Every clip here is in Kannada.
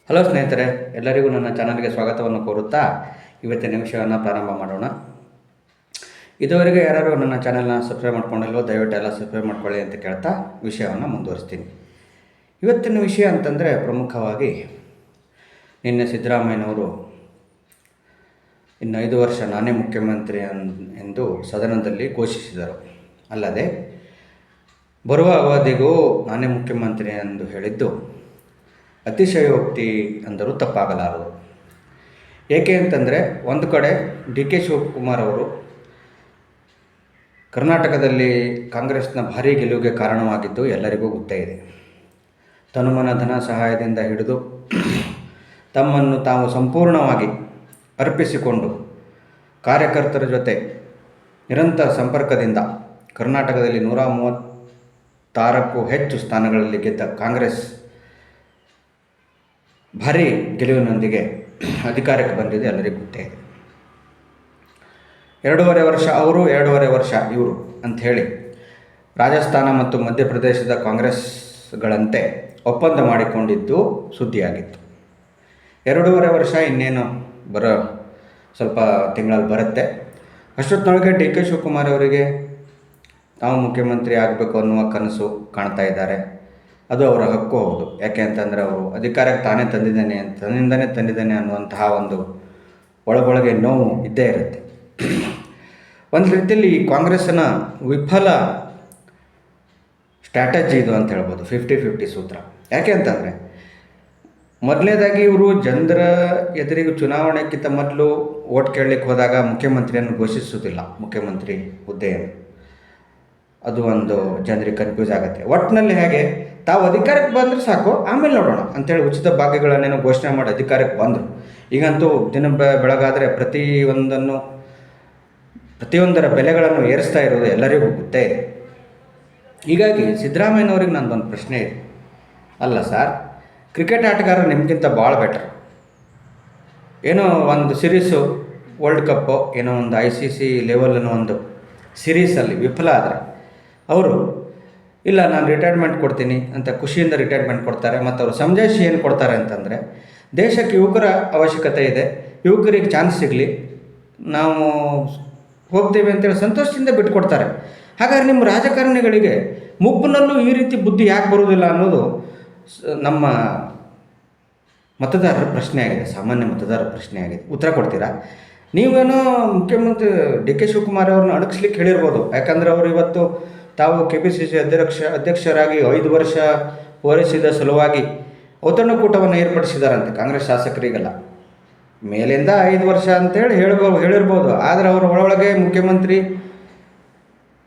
ಹಲೋ ಸ್ನೇಹಿತರೆ, ಎಲ್ಲರಿಗೂ ನನ್ನ ಚಾನಲ್ಗೆ ಸ್ವಾಗತವನ್ನು ಕೋರುತ್ತಾ ಇವತ್ತಿನ ವಿಷಯವನ್ನು ಪ್ರಾರಂಭ ಮಾಡೋಣ. ಇದುವರೆಗೆ ಯಾರು ನನ್ನ ಚಾನಲ್ನ ಸಬ್ಸ್ಕ್ರೈಬ್ ಮಾಡ್ಕೊಂಡಿಲ್ವೋ ದಯವಿಟ್ಟು ಎಲ್ಲ ಸಬ್ಸ್ಕ್ರೈಬ್ ಮಾಡ್ಕೊಳ್ಳಿ ಅಂತ ಕೇಳ್ತಾ ವಿಷಯವನ್ನು ಮುಂದುವರಿಸ್ತೀನಿ. ಇವತ್ತಿನ ವಿಷಯ ಅಂತಂದರೆ ಪ್ರಮುಖವಾಗಿ ನಿನ್ನೆ ಸಿದ್ದರಾಮಯ್ಯನವರು ಇನ್ನು 5 ವರ್ಷ ನಾನೇ ಮುಖ್ಯಮಂತ್ರಿ ಎಂದು ಸದನದಲ್ಲಿ ಘೋಷಿಸಿದರು. ಅಲ್ಲದೆ ಬರುವ ಅವಧಿಗೂ ನಾನೇ ಮುಖ್ಯಮಂತ್ರಿ ಎಂದು ಹೇಳಿದ್ದು ಅತಿಶಯೋಕ್ತಿ ಅಂದರೂ ತಪ್ಪಾಗಲಾರದು. ಏಕೆ ಅಂತಂದರೆ ಒಂದು ಕಡೆ ಡಿ ಕೆ ಶಿವಕುಮಾರ್ ಅವರು ಕರ್ನಾಟಕದಲ್ಲಿ ಕಾಂಗ್ರೆಸ್ನ ಭಾರೀ ಗೆಲುವಿಗೆ ಕಾರಣವಾಗಿದ್ದು ಎಲ್ಲರಿಗೂ ಗೊತ್ತೇ ಇದೆ. ತನುಮನ ಧನ ಸಹಾಯದಿಂದ ಹಿಡಿದು ತಮ್ಮನ್ನು ತಾವು ಸಂಪೂರ್ಣವಾಗಿ ಅರ್ಪಿಸಿಕೊಂಡು ಕಾರ್ಯಕರ್ತರ ಜೊತೆ ನಿರಂತರ ಸಂಪರ್ಕದಿಂದ ಕರ್ನಾಟಕದಲ್ಲಿ 136ಕ್ಕೂ ಹೆಚ್ಚು ಸ್ಥಾನಗಳಲ್ಲಿ ಗೆದ್ದ ಕಾಂಗ್ರೆಸ್ ಭಾರೀ ಗೆಲುವಿನೊಂದಿಗೆ ಅಧಿಕಾರಕ್ಕೆ ಬಂದಿದೆ, ಎಲ್ಲರಿಗೂ ಗೊತ್ತೇ ಇದೆ. 2.5 ವರ್ಷ ಅವರು 2.5 ವರ್ಷ ಇವರು ಅಂಥೇಳಿ ರಾಜಸ್ಥಾನ ಮತ್ತು ಮಧ್ಯಪ್ರದೇಶದ ಕಾಂಗ್ರೆಸ್ಗಳಂತೆ ಒಪ್ಪಂದ ಮಾಡಿಕೊಂಡಿದ್ದು ಸುದ್ದಿಯಾಗಿತ್ತು. 2.5 ವರ್ಷ ಇನ್ನೇನು ಸ್ವಲ್ಪ ತಿಂಗಳಲ್ಲಿ ಬರುತ್ತೆ. ಅಷ್ಟೊತ್ತಿನೊಳಗೆ ಡಿ ಕೆ ಶಿವಕುಮಾರ್ ಅವರಿಗೆ ತಾವು ಮುಖ್ಯಮಂತ್ರಿ ಆಗಬೇಕು ಅನ್ನುವ ಕನಸು ಕಾಣ್ತಾ ಇದ್ದಾರೆ. ಅದು ಅವರ ಹಕ್ಕು ಹೌದು. ಯಾಕೆ ಅಂತಂದರೆ ಅವರು ಅಧಿಕಾರಕ್ಕೆ ತನ್ನಿಂದನೇ ತಂದಿದ್ದೇನೆ ಅನ್ನುವಂತಹ ಒಂದು ಒಳಗೊಳಗೆ ನೋವು ಇದ್ದೇ ಇರುತ್ತೆ. ಒಂದು ರೀತಿಯಲ್ಲಿ ಈ ಕಾಂಗ್ರೆಸ್ಸಿನ ವಿಫಲ ಸ್ಟ್ರಾಟಜಿ ಇದು ಅಂತ ಹೇಳ್ಬೋದು, 50-50 ಸೂತ್ರ. ಯಾಕೆ ಅಂತಂದರೆ ಮೊದಲನೇದಾಗಿ ಇವರು ಜನರ ಎದುರಿಗೆ ಚುನಾವಣೆಗಿಂತ ಮೊದಲು ಓಟ್ ಕೇಳಲಿಕ್ಕೆ ಹೋದಾಗ ಮುಖ್ಯಮಂತ್ರಿಯನ್ನು ಘೋಷಿಸುವುದಿಲ್ಲ, ಮುಖ್ಯಮಂತ್ರಿ ಹುದ್ದೆಯನ್ನು. ಅದು ಒಂದು ಜನರಿಗೆ ಕನ್ಫ್ಯೂಸ್ ಆಗುತ್ತೆ. ಒಟ್ಟಿನಲ್ಲಿ ಹೇಗೆ ತಾವು ಅಧಿಕಾರಕ್ಕೆ ಬಂದರೆ ಸಾಕು, ಆಮೇಲೆ ನೋಡೋಣ ಅಂಥೇಳಿ ಉಚಿತ ಭಾಗ್ಯಗಳನ್ನೇನೋ ಘೋಷಣೆ ಮಾಡಿ ಅಧಿಕಾರಕ್ಕೆ ಬಂದರು. ಈಗಂತೂ ದಿನ ಬೆಳಗಾದರೆ ಪ್ರತಿಯೊಂದರ ಬೆಲೆಗಳನ್ನು ಏರಿಸ್ತಾ ಇರೋದು ಎಲ್ಲರಿಗೂ ಗೊತ್ತೇ ಇದೆ. ಹೀಗಾಗಿ ಸಿದ್ದರಾಮಯ್ಯನವ್ರಿಗೆ ನಂದೊಂದು ಪ್ರಶ್ನೆ ಇದೆ. ಅಲ್ಲ ಸರ್, ಕ್ರಿಕೆಟ್ ಆಟಗಾರ ನಿಮಗಿಂತ ಭಾಳ ಬೆಟರ್. ಏನೋ ಒಂದು ಸಿರೀಸು ವರ್ಲ್ಡ್ ಕಪ್ಪು ಏನೋ ಒಂದು ICC ಲೆವೆಲ್ ಅನ್ನೋ ಒಂದು ಸಿರೀಸಲ್ಲಿ ವಿಫಲ ಆದರೆ ಅವರು ಇಲ್ಲ ನಾನು ರಿಟೈರ್ಮೆಂಟ್ ಕೊಡ್ತೀನಿ ಅಂತ ಖುಷಿಯಿಂದ ರಿಟೈರ್ಮೆಂಟ್ ಕೊಡ್ತಾರೆ. ಮತ್ತು ಅವರು ಸಮಜಾಯಿಷಿ ಏನು ಕೊಡ್ತಾರೆ ಅಂತಂದರೆ ದೇಶಕ್ಕೆ ಯುವಕರ ಅವಶ್ಯಕತೆ ಇದೆ, ಯುವಕರಿಗೆ ಚಾನ್ಸ್ ಸಿಗಲಿ, ನಾವು ಹೋಗ್ತೇವೆ ಅಂತೇಳಿ ಸಂತೋಷದಿಂದ ಬಿಟ್ಟುಕೊಡ್ತಾರೆ. ಹಾಗಾದ್ರೆ ನಿಮ್ಮ ರಾಜಕಾರಣಿಗಳಿಗೆ ಮುಪ್ಪಿನಲ್ಲೂ ಈ ರೀತಿ ಬುದ್ಧಿ ಯಾಕೆ ಬರುವುದಿಲ್ಲ ಅನ್ನೋದು ನಮ್ಮ ಮತದಾರರ ಪ್ರಶ್ನೆ ಆಗಿದೆ, ಸಾಮಾನ್ಯ ಮತದಾರರ ಪ್ರಶ್ನೆ ಆಗಿದೆ. ಉತ್ತರ ಕೊಡ್ತೀರಾ? ನೀವೇನೋ ಮುಖ್ಯಮಂತ್ರಿ ಡಿ ಕೆ ಶಿವಕುಮಾರ್ ಅವ್ರನ್ನ ಅಣಗಿಸ್ಲಿಕ್ಕೆ ಹೇಳಿರ್ಬೋದು. ಯಾಕಂದರೆ ಅವರು ಇವತ್ತು ತಾವು KPCC ಅಧ್ಯಕ್ಷರಾಗಿ 5 ವರ್ಷ ಪೂರೈಸಿದ ಸಲುವಾಗಿ ಔತಣಕೂಟವನ್ನು ಏರ್ಪಡಿಸಿದಾರಂತೆ ಕಾಂಗ್ರೆಸ್ ಶಾಸಕರಿಗೆಲ್ಲ. ಮೇಲಿಂದ 5 ವರ್ಷ ಅಂತೇಳಿ ಹೇಳಿರ್ಬೋದು. ಆದರೆ ಅವರು ಒಳಗೆ ಮುಖ್ಯಮಂತ್ರಿ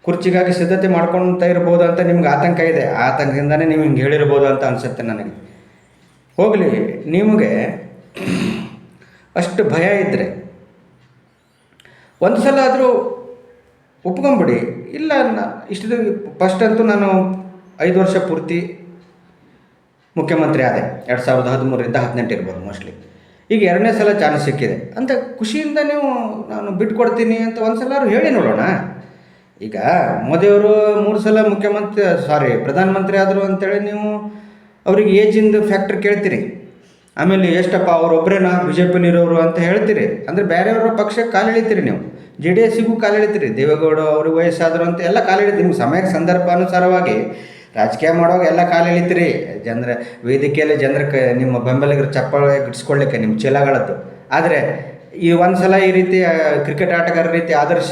ಕುರ್ಚಿಗಾಗಿ ಸಿದ್ಧತೆ ಮಾಡ್ಕೊಳ್ತಾ ಇರ್ಬೋದು ಅಂತ ನಿಮ್ಗೆ ಆತಂಕ ಇದೆ. ಆತಂಕದಿಂದನೇ ನೀವು ಹಿಂಗೆ ಹೇಳಿರ್ಬೋದು ಅಂತ ಅನಿಸುತ್ತೆ ನನಗೆ. ಹೋಗಲಿ, ನಿಮಗೆ ಅಷ್ಟು ಭಯ ಇದ್ದರೆ ಒಂದು ಸಲ ಆದರೂ ಒಪ್ಕೊಂಬಿಡಿ. ಇಲ್ಲ ಇಷ್ಟು ಫಸ್ಟ್ ಅಂತೂ ನಾನು 5 ವರ್ಷ ಪೂರ್ತಿ ಮುಖ್ಯಮಂತ್ರಿ ಆದೆ, 2013ರಿಂದ 18 ಇರ್ಬೋದು ಮೋಸ್ಟ್ಲಿ. ಈಗ 2ನೇ ಸಲ ಚಾನ್ಸ್ ಸಿಕ್ಕಿದೆ ಅಂತ ಖುಷಿಯಿಂದ ನೀವು ನಾನು ಬಿಟ್ಕೊಡ್ತೀನಿ ಅಂತ ಒಂದು ಸಲ ಹೇಳಿ ನೋಡೋಣ. ಈಗ ಮೋದಿಯವರು 3 ಸಲ ಪ್ರಧಾನಮಂತ್ರಿ ಆದರು ಅಂತೇಳಿ ನೀವು ಅವರಿಗೆ ಏಜಿಂದು ಫ್ಯಾಕ್ಟ್ರ್ ಕೇಳ್ತೀರಿ. ಆಮೇಲೆ ಎಷ್ಟಪ್ಪ ಅವರೊಬ್ಬರೇನಾ BJPಲಿರೋರು ಅಂತ ಹೇಳ್ತೀರಿ. ಅಂದರೆ ಬೇರೆಯವರ ಪಕ್ಷಕ್ಕೆ ಕಾಲು ಎಳಿತೀರಿ, ನೀವು JDSಗೂ ಕಾಲು ಎಳಿತೀರಿ. ದೇವೇಗೌಡ ಅವ್ರಿಗೆ ವಯಸ್ಸಾದರು ಅಂತ ಎಲ್ಲ ಕಾಲು ಎಳಿತೀರಿ. ನಿಮ್ಗೆ ಸಮಯಕ್ಕೆ ಸಂದರ್ಭಾನುಸಾರವಾಗಿ ರಾಜಕೀಯ ಮಾಡುವಾಗ ಎಲ್ಲ ಕಾಲು ಎಳಿತೀರಿ. ವೇದಿಕೆಯಲ್ಲಿ ನಿಮ್ಮ ಬೆಂಬಲಿಗರು ಚಪ್ಪಾಳೆ ಗಿಟ್ಸ್ಕೊಳ್ಳಿಕ್ಕೆ ನಿಮ್ಮ ಚೀಲಗಳದ್ದು. ಆದರೆ ಈ ಒಂದು ಸಲ ಈ ರೀತಿ ಕ್ರಿಕೆಟ್ ಆಟಗಾರರ ರೀತಿ ಆದರ್ಶ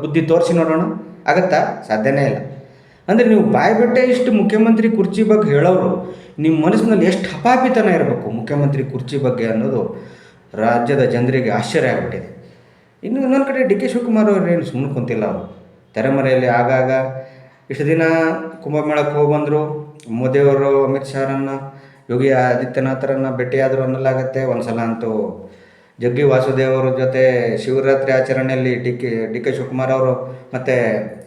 ಬುದ್ಧಿ ತೋರಿಸಿ ನೋಡೋಣ, ಆಗುತ್ತಾ? ಸಾಧ್ಯನೇ ಇಲ್ಲ. ಅಂದರೆ ನೀವು ಬಾಯ್ಬಿಟ್ಟೆ ಇಷ್ಟು ಮುಖ್ಯಮಂತ್ರಿ ಕುರ್ಚಿ ಬಗ್ಗೆ ಹೇಳೋರು ನಿಮ್ಮ ಮನಸ್ಸಿನಲ್ಲಿ ಎಷ್ಟು ಹಪಾಪಿತನ ಇರಬೇಕು ಮುಖ್ಯಮಂತ್ರಿ ಕುರ್ಚಿ ಬಗ್ಗೆ ಅನ್ನೋದು ರಾಜ್ಯದ ಜನರಿಗೆ ಆಶ್ಚರ್ಯ ಆಗಿಬಿಟ್ಟಿದೆ. ಇನ್ನು ಇನ್ನೊಂದು ಕಡೆ ಡಿ ಕೆ ಶಿವಕುಮಾರ್ ಅವರು ಏನು ಸುಮ್ಮನೆ ಕುಂತಿಲ್ಲ. ಅವರು ತೆರೆಮರೆಯಲ್ಲಿ ಆಗಾಗ ಇಷ್ಟು ದಿನ ಕುಂಭಮೇಳಕ್ಕೆ ಹೋಗಿ ಬಂದರು. ಮೋದಿಯವರು ಅಮಿತ್ ಶಾರನ್ನು, ಯೋಗಿ ಆದಿತ್ಯನಾಥರನ್ನು ಭೇಟಿಯಾದರು ಅನ್ನಲಾಗತ್ತೆ. ಒಂದು ಸಲ ಅಂತೂ ಜಗ್ಗಿ ವಾಸುದೇವ್ ಅವ್ರ ಜೊತೆ ಶಿವರಾತ್ರಿ ಆಚರಣೆಯಲ್ಲಿ ಡಿ ಕೆ ಶಿವಕುಮಾರ್ ಅವರು ಮತ್ತು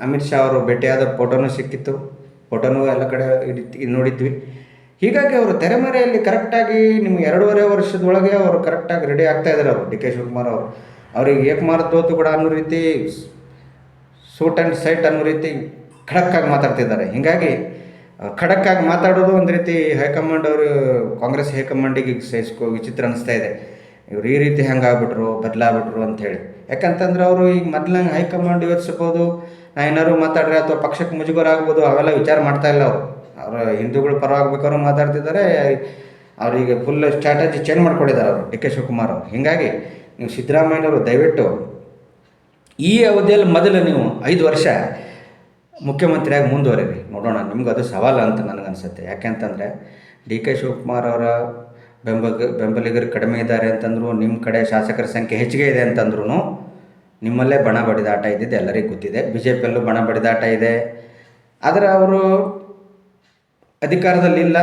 ಅಮಿತ್ ಶಾ ಅವರು ಭೇಟಿಯಾದ ಫೋಟೋನೂ ಸಿಕ್ಕಿತ್ತು. ಫೋಟೋನೂ ಎಲ್ಲ ಕಡೆ ನೋಡಿದ್ವಿ. ಹೀಗಾಗಿ ಅವರು ತೆರೆಮರೆಯಲ್ಲಿ ಕರೆಕ್ಟಾಗಿ ನಿಮ್ಗೆ 2.5 ವರ್ಷದೊಳಗೆ ಅವರು ಕರೆಕ್ಟಾಗಿ ರೆಡಿ ಆಗ್ತಾ ಇದ್ದಾರೆ. ಅವರು ಡಿ ಕೆ ಶಿವಕುಮಾರ್ ಅವರು ಅವ್ರಿಗೆ ಏಕಮಾರದೋತು ಕೂಡ ಅನ್ನೋ ರೀತಿ, ಸೂಟ್ ಆ್ಯಂಡ್ ಸೈಟ್ ಅನ್ನೋ ರೀತಿ ಖಡಕ್ಕಾಗಿ ಮಾತಾಡ್ತಿದ್ದಾರೆ. ಹೀಗಾಗಿ ಖಡಕ್ಕಾಗಿ ಮಾತಾಡೋದು ಒಂದು ರೀತಿ ಹೈಕಮಾಂಡ್ ಅವರು ಕಾಂಗ್ರೆಸ್ ಹೈಕಮಾಂಡಿಗೆ ವಿಚಿತ್ರ ಅನಿಸ್ತಾ ಇದೆ. ಇವ್ರು ಈ ರೀತಿ ಹೆಂಗಾಗ್ಬಿಟ್ರು ಬದಲಾಗ್ಬಿಟ್ರು ಅಂಥೇಳಿ. ಯಾಕಂತಂದ್ರೆ ಅವರು ಈಗ ಮೊದ್ಲಂಗೆ ಹೈಕಮಾಂಡ್ ಯೋಚಿಸ್ಬೋದು, ನಾ ಏನಾದ್ರು ಮಾತಾಡ್ರೆ ಅಥವಾ ಪಕ್ಷಕ್ಕೆ ಮುಜುಗರ ಆಗ್ಬೋದು, ಅವೆಲ್ಲ ವಿಚಾರ ಮಾಡ್ತಾ ಇಲ್ಲ ಅವರು. ಅವರ ಹಿಂದೂಗಳ ಪರವಾಗಬೇಕಾದ್ರು ಮಾತಾಡ್ತಿದ್ದಾರೆ. ಅವರಿಗೆ ಫುಲ್ ಸ್ಟ್ರಾಟಜಿ ಚೇಂಜ್ ಮಾಡ್ಕೊಂಡಿದ್ದಾರೆ ಅವರು, ಡಿ ಕೆ ಶಿವಕುಮಾರ್ ಅವರು. ಹೀಗಾಗಿ ನೀವು ಸಿದ್ದರಾಮಯ್ಯನವರು ದಯವಿಟ್ಟು ಈ ಅವಧಿಯಲ್ಲಿ ಮೊದಲು ನೀವು 5 ವರ್ಷ ಮುಖ್ಯಮಂತ್ರಿಯಾಗಿ ಮುಂದುವರಿರಿ, ನೋಡೋಣ. ನಿಮ್ಗೆ ಅದು ಸವಾಲು ಅಂತ ನನಗನ್ಸುತ್ತೆ. ಯಾಕೆಂತಂದರೆ ಡಿ ಕೆ ಶಿವಕುಮಾರ್ ಅವರ ಬೆಂಬಲಿಗರು ಕಡಿಮೆ ಇದ್ದಾರೆ ಅಂತಂದ್ರು, ನಿಮ್ಮ ಕಡೆ ಶಾಸಕರ ಸಂಖ್ಯೆ ಹೆಚ್ಚಿಗೆ ಇದೆ ಅಂತಂದ್ರೂ ನಿಮ್ಮಲ್ಲೇ ಬಣ ಬಡಿದಾಟ ಇದ್ದಿದ್ದು ಎಲ್ಲರಿಗೂ ಗೊತ್ತಿದೆ. ಬಿ ಜೆ ಪಿಯಲ್ಲೂ ಬಣ ಬಡಿದಾಟ ಇದೆ. ಆದರೆ ಅವರು ಅಧಿಕಾರದಲ್ಲಿಲ್ಲ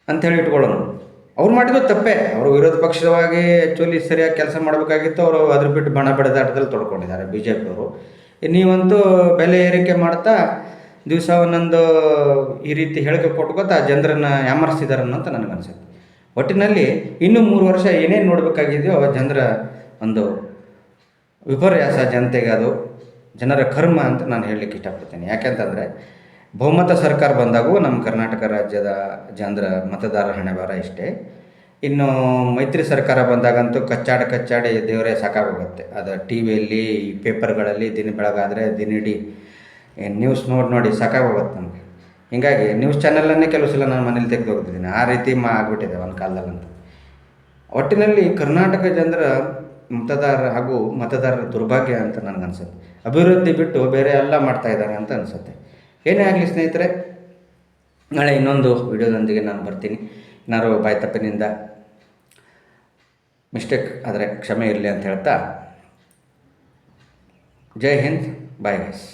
ಅಂಥೇಳಿ ಇಟ್ಕೊಳ್ಳೋಣ. ಅವ್ರು ಮಾಡಿದ್ದು ತಪ್ಪೇ. ಅವರು ವಿರೋಧ ಪಕ್ಷವಾಗಿ ಆ್ಯಕ್ಚುಲಿ ಸರಿಯಾಗಿ ಕೆಲಸ ಮಾಡಬೇಕಾಗಿತ್ತು. ಅವರು ಅದ್ರ ಬಿಟ್ಟು ಬಣ ಬಡಿದಾಟದಲ್ಲಿ ತೊಡ್ಕೊಂಡಿದ್ದಾರೆ ಬಿ ಜೆ ಪಿಯವರು. ನೀವಂತೂ ಬೆಲೆ ಏರಿಕೆ ಮಾಡ್ತಾ ದಿವಸ ಒಂದೊಂದು ಈ ರೀತಿ ಹೇಳಿಕೆ ಕೊಟ್ಕೋತಾ ಜನರನ್ನು ಯಾಮರಿಸ್ತಿದ್ದಾರೆ ಅನ್ನೋಂತ ನನಗನ್ಸುತ್ತೆ. ಒಟ್ಟಿನಲ್ಲಿ ಇನ್ನೂ 3 ವರ್ಷ ಏನೇನು ನೋಡಬೇಕಾಗಿದೆಯೋ ಜನರ ಒಂದು ವಿಪರ್ಯಾಸ, ಜನತೆಗೆ ಅದು ಜನರ ಕರ್ಮ ಅಂತ ನಾನು ಹೇಳಲಿಕ್ಕೆ ಇಷ್ಟಪಡ್ತೀನಿ. ಯಾಕೆಂತಂದರೆ ಬಹುಮತ ಸರ್ಕಾರ ಬಂದಾಗೂ ನಮ್ಮ ಕರ್ನಾಟಕ ರಾಜ್ಯದ ಜನರ ಮತದಾರರ ಹಣೆಬರ ಇಷ್ಟೇ. ಇನ್ನು ಮೈತ್ರಿ ಸರ್ಕಾರ ಬಂದಾಗಂತೂ ಕಚ್ಚಾಡಿ ದೇವರೇ ಸಾಕಾಗೋಗುತ್ತೆ. ಅದು ಟಿ ವಿಯಲ್ಲಿ, ಪೇಪರ್ಗಳಲ್ಲಿ ದಿನ ಬೆಳಗಾದರೆ ದಿನವಿಡೀ ನ್ಯೂಸ್ ನೋಡಿ ಸಾಕಾಗೋಗುತ್ತೆ ನಮಗೆ. ಹೀಗಾಗಿ ನ್ಯೂಸ್ ಚಾನಲನ್ನೇ ಕೆಲವು ಸಲ ನಾನು ಮನೇಲಿ ತೆಗೆದು ಹೋಗ್ತಿದ್ದೀನಿ. ಆ ರೀತಿ ಆಗಿಬಿಟ್ಟಿದೆ ಒಂದು ಕಾಲದಲ್ಲಂತೂ. ಒಟ್ಟಿನಲ್ಲಿ ಕರ್ನಾಟಕ ಜನರ ಮತದಾರರ ದುರ್ಭಾಗ್ಯ ಅಂತ ನನಗನ್ಸುತ್ತೆ. ಅಭಿವೃದ್ಧಿ ಬಿಟ್ಟು ಬೇರೆ ಎಲ್ಲ ಮಾಡ್ತಾಯಿದ್ದಾರೆ ಅಂತ ಅನಿಸುತ್ತೆ. ಏನೇ ಆಗಲಿ ಸ್ನೇಹಿತರೆ, ನಾಳೆ ಇನ್ನೊಂದು ವಿಡಿಯೋದೊಂದಿಗೆ ನಾನು ಬರ್ತೀನಿ. ಏನಾದ್ರು ಬಾಯಿ ತಪ್ಪಿನಿಂದ ಮಿಸ್ಟೇಕ್ ಆದರೆ ಕ್ಷಮೆ ಇರಲಿ ಅಂತ ಹೇಳ್ತಾ, ಜೈ ಹಿಂದ್, ಬಾಯ್ ಗೈಸ್.